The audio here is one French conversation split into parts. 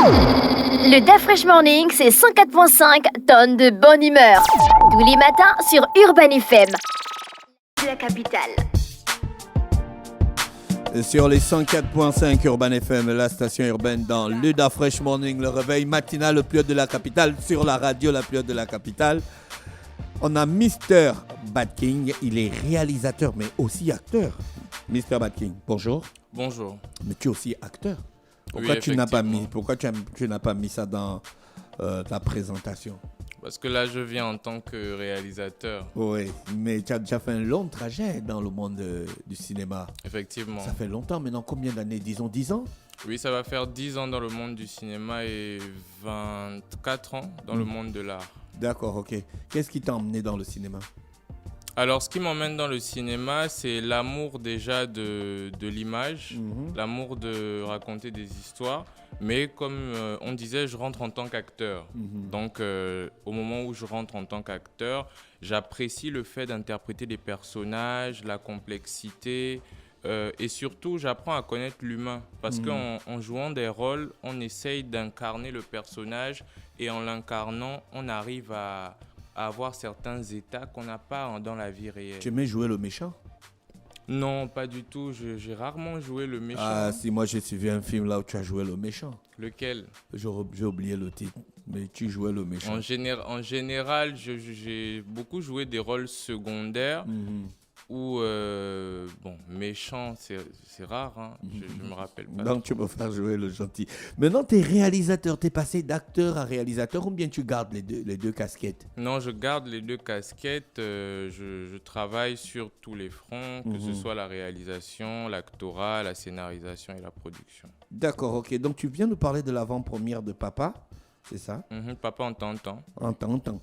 Le DAF Fresh Morning, c'est 104.5 tonnes de bonne humeur. Tous les matins sur Urban FM. La capitale. Sur les 104.5 Urban FM, la station urbaine dans le DAF Fresh Morning, le réveil matinal le plus haut de la capitale, sur la radio la plus haute de la capitale. On a Mr. Bad King, il est réalisateur mais aussi acteur. Mr. Bad King, bonjour. Bonjour. Mais tu es aussi acteur. Pourquoi Oui, tu n'as pas mis ça dans ta présentation? Parce que là, je viens en tant que réalisateur. Oui, mais tu as déjà fait un long trajet dans le monde du cinéma. Effectivement. Ça fait longtemps maintenant, combien d'années? Disons 10 ans? Oui, ça va faire 10 ans dans le monde du cinéma et 24 ans dans le monde de l'art. D'accord, ok. Qu'est-ce qui t'a emmené dans le cinéma? Alors, ce qui m'emmène dans le cinéma, c'est l'amour déjà de l'image, l'amour de raconter des histoires. Mais comme on disait, je rentre en tant qu'acteur. Donc, au moment où je rentre en tant qu'acteur, j'apprécie le fait d'interpréter les personnages, la complexité. Et surtout, j'apprends à connaître l'humain. Parce qu'en jouant des rôles, on essaye d'incarner le personnage. Et en l'incarnant, on arrive à avoir certains états qu'on n'a pas dans la vie réelle. Tu aimais jouer le méchant? Non, pas du tout. J'ai rarement joué le méchant. Ah, si, moi j'ai suivi un film là où tu as joué le méchant. Lequel? J'ai oublié le titre, mais tu jouais le méchant. En général, j'ai beaucoup joué des rôles secondaires où, méchant, c'est rare, hein. Je me rappelle pas. Donc tu peux faire jouer le gentil. Maintenant, tu es réalisateur, tu es passé d'acteur à réalisateur ou bien tu gardes les deux casquettes? Non, je garde les deux casquettes. Je travaille sur tous les fronts, que ce soit la réalisation, l'actorat, la scénarisation et la production. D'accord, ok. Donc tu viens nous parler de l'avant-première de Papa, c'est ça? Papa en temps. En temps.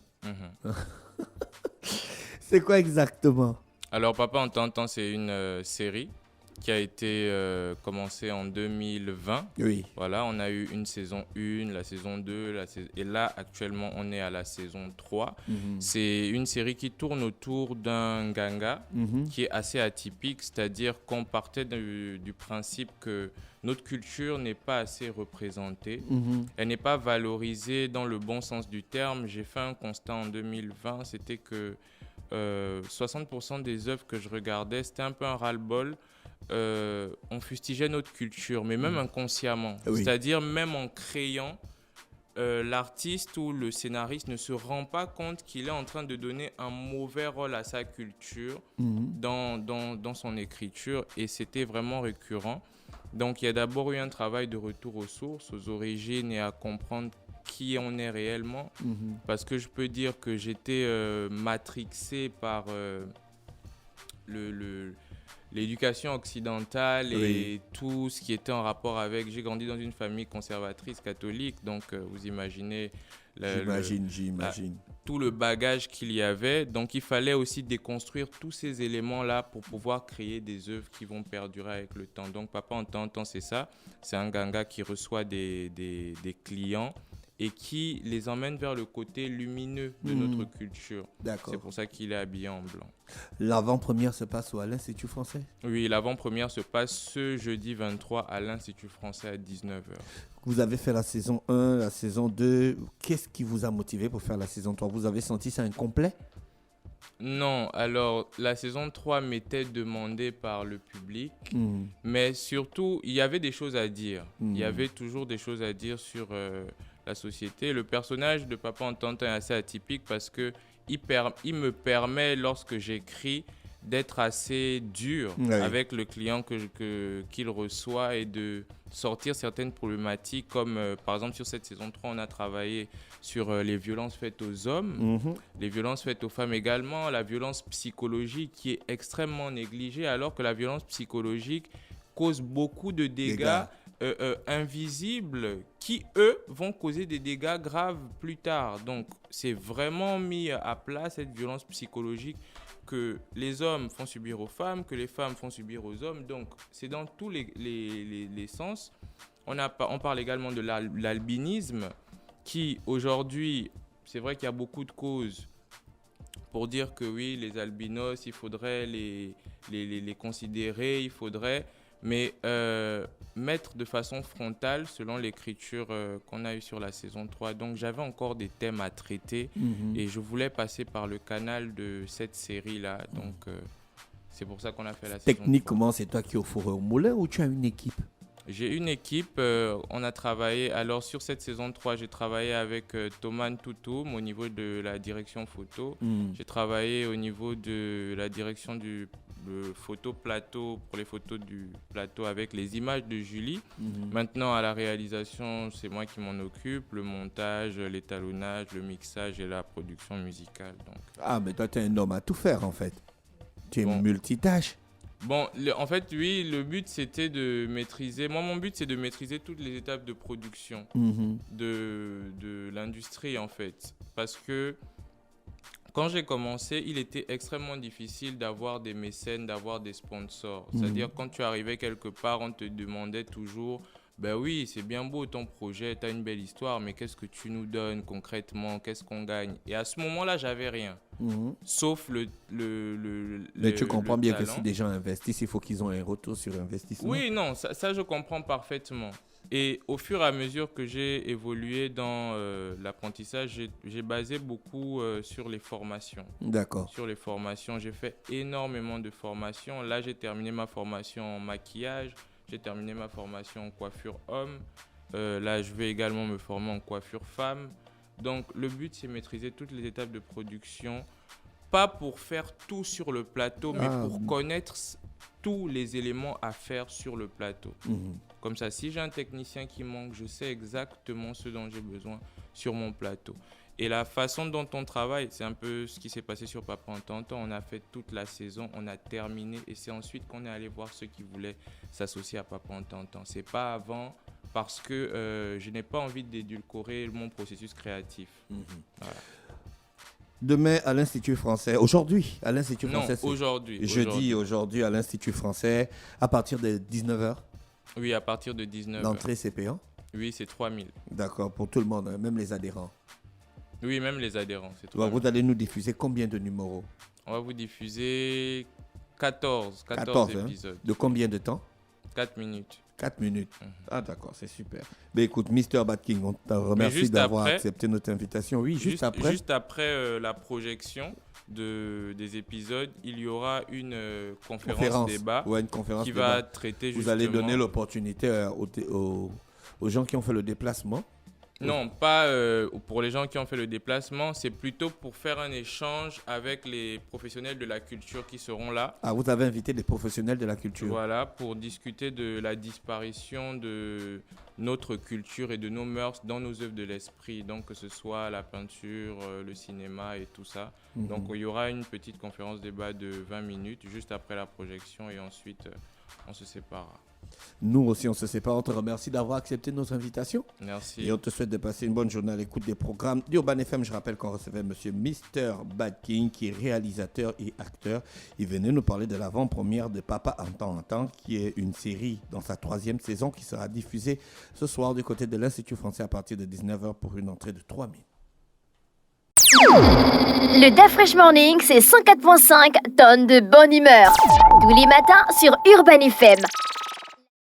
C'est quoi exactement? Alors, Papa en temps, c'est une série qui a été commencée en 2020. Oui. Voilà, on a eu une saison 1, la saison 2, et là, actuellement, on est à la saison 3. C'est une série qui tourne autour d'un ganga qui est assez atypique, c'est-à-dire qu'on partait du principe que notre culture n'est pas assez représentée. Elle n'est pas valorisée dans le bon sens du terme. J'ai fait un constat en 2020, c'était que 60% des œuvres que je regardais, c'était un peu un ras-le-bol. On fustigeait notre culture, mais même inconsciemment. Oui. C'est-à-dire même en créant, l'artiste ou le scénariste ne se rend pas compte qu'il est en train de donner un mauvais rôle à sa culture dans son écriture, et c'était vraiment récurrent. Donc il y a d'abord eu un travail de retour aux sources, aux origines, et à comprendre qui on est réellement, parce que je peux dire que j'étais matrixé par l'éducation occidentale et tout ce qui était en rapport avec... J'ai grandi dans une famille conservatrice catholique, donc vous imaginez J'imagine. Tout le bagage qu'il y avait. Donc il fallait aussi déconstruire tous ces éléments-là pour pouvoir créer des œuvres qui vont perdurer avec le temps. Donc Papa en temps, c'est ça. C'est un ganga qui reçoit des clients et qui les emmène vers le côté lumineux de notre culture. D'accord. C'est pour ça qu'il est habillé en blanc. L'avant-première se passe où, à l'Institut français? Oui, l'avant-première se passe ce jeudi 23 à l'Institut français à 19h. Vous avez fait la saison 1, la saison 2. Qu'est-ce qui vous a motivé pour faire la saison 3? Vous avez senti ça incomplet? Non, alors la saison 3 m'était demandée par le public, mais surtout, il y avait des choses à dire. Il y avait toujours des choses à dire sur la société. Le personnage de Papa en temps est assez atypique parce qu'il me permet, lorsque j'écris, d'être assez dur avec le client qu'il reçoit et de sortir certaines problématiques comme par exemple sur cette saison 3 on a travaillé sur les violences faites aux hommes, les violences faites aux femmes également, la violence psychologique qui est extrêmement négligée alors que la violence psychologique cause beaucoup de dégâts invisibles qui, eux, vont causer des dégâts graves plus tard. Donc, c'est vraiment mis à plat cette violence psychologique que les hommes font subir aux femmes, que les femmes font subir aux hommes. Donc, c'est dans tous les sens. On parle également de l'albinisme qui, aujourd'hui, c'est vrai qu'il y a beaucoup de causes pour dire que oui, les albinos, il faudrait les considérer, il faudrait... Mais mettre de façon frontale selon l'écriture qu'on a eue sur la saison 3. Donc j'avais encore des thèmes à traiter et je voulais passer par le canal de cette série-là. Donc c'est pour ça qu'on a fait la saison 3. Techniquement, c'est toi qui es au four et au moulin ou tu as une équipe? J'ai une équipe, on a travaillé, alors sur cette saison 3, j'ai travaillé avec Thomas Toutoum au niveau de la direction photo. J'ai travaillé au niveau de la direction du photo plateau, pour les photos du plateau avec les images de Julie. Maintenant, à la réalisation, c'est moi qui m'en occupe, le montage, l'étalonnage, le mixage et la production musicale. Donc. Ah, mais toi, tu es un homme à tout faire en fait. Tu es multitâche. Bon, en fait, oui, le but, c'était de maîtriser... Moi, mon but, c'est de maîtriser toutes les étapes de production de l'industrie, en fait. Parce que quand j'ai commencé, il était extrêmement difficile d'avoir des mécènes, d'avoir des sponsors. C'est-à-dire, quand tu arrivais quelque part, on te demandait toujours... Ben oui, c'est bien beau ton projet, tu as une belle histoire, mais qu'est-ce que tu nous donnes concrètement? Qu'est-ce qu'on gagne? Et à ce moment-là, j'avais rien. Sauf mais tu comprends bien talent. Que si des gens investissent, il faut qu'ils aient un retour sur investissement. Oui, non, ça je comprends parfaitement. Et au fur et à mesure que j'ai évolué dans l'apprentissage, j'ai basé beaucoup sur les formations. D'accord. Sur les formations, j'ai fait énormément de formations. Là, j'ai terminé ma formation en maquillage. J'ai terminé ma formation en coiffure homme. Là, je vais également me former en coiffure femme. Donc, le but, c'est maîtriser toutes les étapes de production. Pas pour faire tout sur le plateau, mais pour connaître tous les éléments à faire sur le plateau. Comme ça, si j'ai un technicien qui manque, je sais exactement ce dont j'ai besoin sur mon plateau. Et la façon dont on travaille, c'est un peu ce qui s'est passé sur Papa on t'entend. On a fait toute la saison, on a terminé et c'est ensuite qu'on est allé voir ceux qui voulaient s'associer à Papa on t'entend. C'est pas avant parce que je n'ai pas envie d'édulcorer mon processus créatif. Voilà. Demain à l'Institut français, aujourd'hui à l'Institut français. Non, aujourd'hui. Jeudi, aujourd'hui à l'Institut français, à partir de 19h. Oui, à partir de 19h. L'entrée, c'est payant? Oui, c'est 3 000. D'accord, pour tout le monde, même les adhérents. Oui, même les adhérents. C'est 3 000. Vous allez nous diffuser combien de numéros? On va vous diffuser 14 épisodes. De combien de temps? 4 minutes. 4 minutes. Ah d'accord, c'est super. Mais écoute, Mr. Bad King, on te remercie d'avoir accepté notre invitation. Oui, juste après. Juste après la projection des épisodes, il y aura une conférence débat qui va traiter justement... Vous allez donner l'opportunité aux gens qui ont fait le déplacement. Non, pas pour les gens qui ont fait le déplacement, c'est plutôt pour faire un échange avec les professionnels de la culture qui seront là. Ah, vous avez invité des professionnels de la culture. Voilà, pour discuter de la disparition de notre culture et de nos mœurs dans nos œuvres de l'esprit, donc que ce soit la peinture, le cinéma et tout ça. Donc il y aura une petite conférence débat de 20 minutes juste après la projection et ensuite on se séparera. Nous aussi, on se sépare. On te remercie d'avoir accepté notre invitation. Merci. Et on te souhaite de passer une bonne journée à l'écoute des programmes d'Urban FM. Je rappelle qu'on recevait monsieur Mr. Bad King, qui est réalisateur et acteur. Il venait nous parler de l'avant-première de Papa en temps, qui est une série dans sa 3e saison qui sera diffusée ce soir du côté de l'Institut français à partir de 19h pour une entrée de 3 000. Le Da Fresh Morning, c'est 104.5 tonnes de bonne humeur. Tous les matins sur Urban FM.